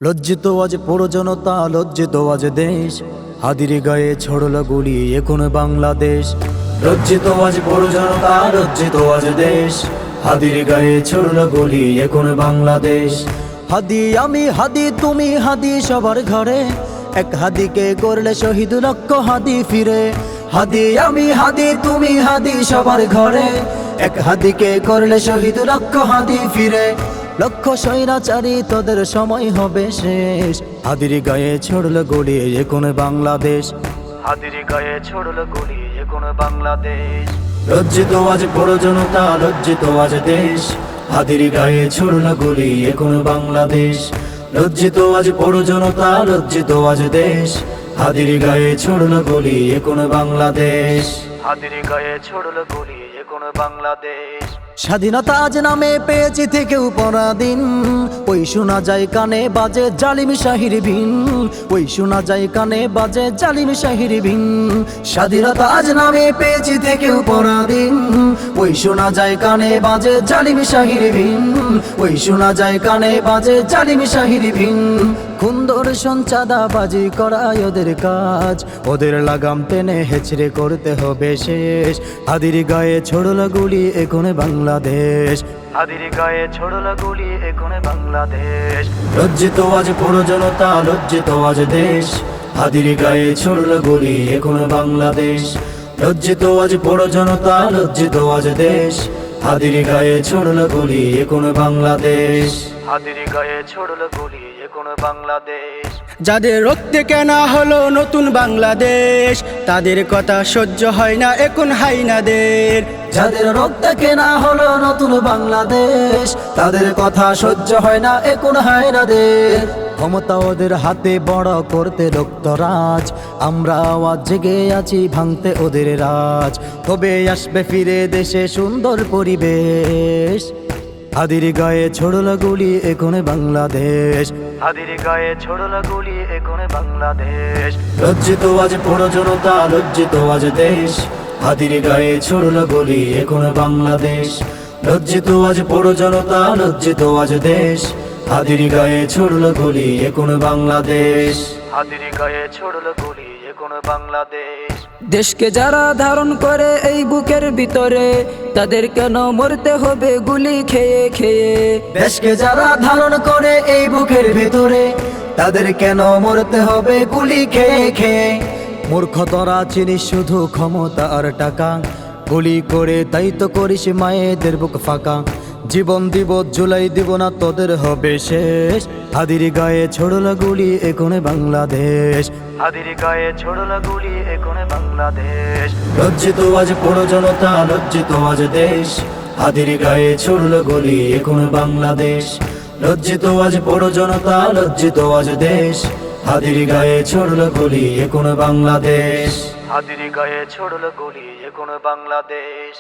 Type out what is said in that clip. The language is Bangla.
লজ্জিত আজ পুরো জনতা, লজ্জিত আজ দেশ, হাদির গায়ে ছড়ল গুলি এখন বাংলাদেশ। লজ্জিত আজ পুরো জনতা, লজ্জিত আজ দেশ, হাদির গায়ে ছড়ল গুলি এখন বাংলাদেশ। হাদি আমি হাদি তুমি হাদি সবার ঘরে, এক হাদিকে করলে শহীদ লক্ষ হাদি ফিরে। হাদি আমি হাদি তুমি হাদি সবার ঘরে, এক হাদিকে করলে শহীদ লক্ষ হাদি ফিরে। লক্ষ স্বৈরাচারী তোদের সময় হবে শেষ, হাদির গায়ে ছড়ল গুলি এখন বাংলাদেশ। হাদির গায়ে ছড়ল গুলি এখন বাংলাদেশ। লজ্জিত আজ পুরো জনতা, লজ্জিত আজ দেশ, হাদির গায়ে ছড়ল গুলি এখন বাংলাদেশ। লজ্জিত আজ পুরো জনতা, লজ্জিত আজ দেশ, হাদির গায়ে ছড়ল গুলি এখন বাংলাদেশ। হাদির গায়ে ছড়ল গুলি এখন বাংলাদেশ। স্বাধীনতা আজ নামে পেয়েছি থেকেও পরাধীন, ওই শোনা যায় কানে বাজে জালিম শাহির ভিন, ওই শোনা যায় কানে বাজে জালিম শাহির ভিন। স্বাধীনতা আজ নামে পেয়েছি থেকেও পরাধীন, ওই শোনা যায় কানে বাজে জালিম শাহির ভিন, ওই শোনা যায় কানে বাজে জালিম শাহির ভিন। খুন দর্শন চাঁদাবাজি করায় ওদের কাজ, ওদের লাগাম টেনে হেচড়ে করতে হবে শেষ। হাদির গায়ে ছড়ল গুলি এখন বাংলাদেশ, হাদির গায়ে ছড়ল গুলি এখন বাংলাদেশ। লজ্জিত আজ পুরো জনতা, লজ্জিত আজ দেশ, হাদির গায়ে ছড়ল গুলি এখন বাংলাদেশ। লজ্জিত আজ পুরো জনতা, লজ্জিত আজ দেশ, হাদির গায়ে ছড়ল গুলি এখন বাংলাদেশ। হাদির গায়ে ছড়ল গুলি এখন বাংলাদেশ। যাদের রক্তে কেনা হলো নতুন বাংলাদেশ, তাদের কথা সহ্য হয় না এখন হাইনাদের। যাদের রক্তে কেনা হলো নতুন বাংলাদেশ, তাদের কথা সহ্য হয় না এখন হায়নাদের। ক্ষমতা ওদের হাতে বড় করতে রক্তরাজ, আমরা আওয়াজ জেগে আছি ভাঙতে ওদের রাজ। তবে আসবে ফিরে দেশে সুন্দর পরিবেশ, হাদির গায়ে ছড়ল গুলি এখন বাংলাদেশ। হাদির গায়ে ছড়ল গুলি এখন বাংলাদেশ। লজ্জিত আজ পুরো জনতা, লজ্জিত আজ দেশ, হাদির গায়ে ছড়ল গুলি এখন বাংলাদেশ। লজ্জিত আজ পুরো জনতা, লজ্জিত আজ দেশ, হাদির গায়ে ছড়ল গুলি এখন বাংলাদেশ। হাদির গায়ে ছড়ল গুলি এখন বাংলাদেশ। দেশকে যারা ধারণ করে এই বুকের ভিতরে, তাদের কেন মরতে হবে গুলি খেয়ে খেয়ে। দেশকে যারা ধারণ করে এই বুকের ভিতরে, তাদের কেন মরতে হবে গুলি খেয়ে খেয়ে। মূর্খ তোরা চিনিস শুধু ক্ষমতা আর টাকা, গুলি করে তাই তো করিস মায়েদের বুক ফাঁকা। জীবন দিব জুলাই দিব না তোদের হবে শেষ, হাদির গায়ে ছড়ল গুলি এখন বাংলাদেশ। হাদির গায়ে ছড়ল গুলি এখন বাংলাদেশ। লজ্জিত আজ পুরো জনতা, লজ্জিত আজ দেশ, হাদির গায়ে ছড়ল গুলি এখন বাংলাদেশ। লজ্জিত আজ পুরো জনতা, লজ্জিত আজ দেশ, হাদির গায়ে ছড়ল গুলি এখন বাংলাদেশ। হাদির গায়ে ছড়ল গুলি এখন বাংলাদেশ।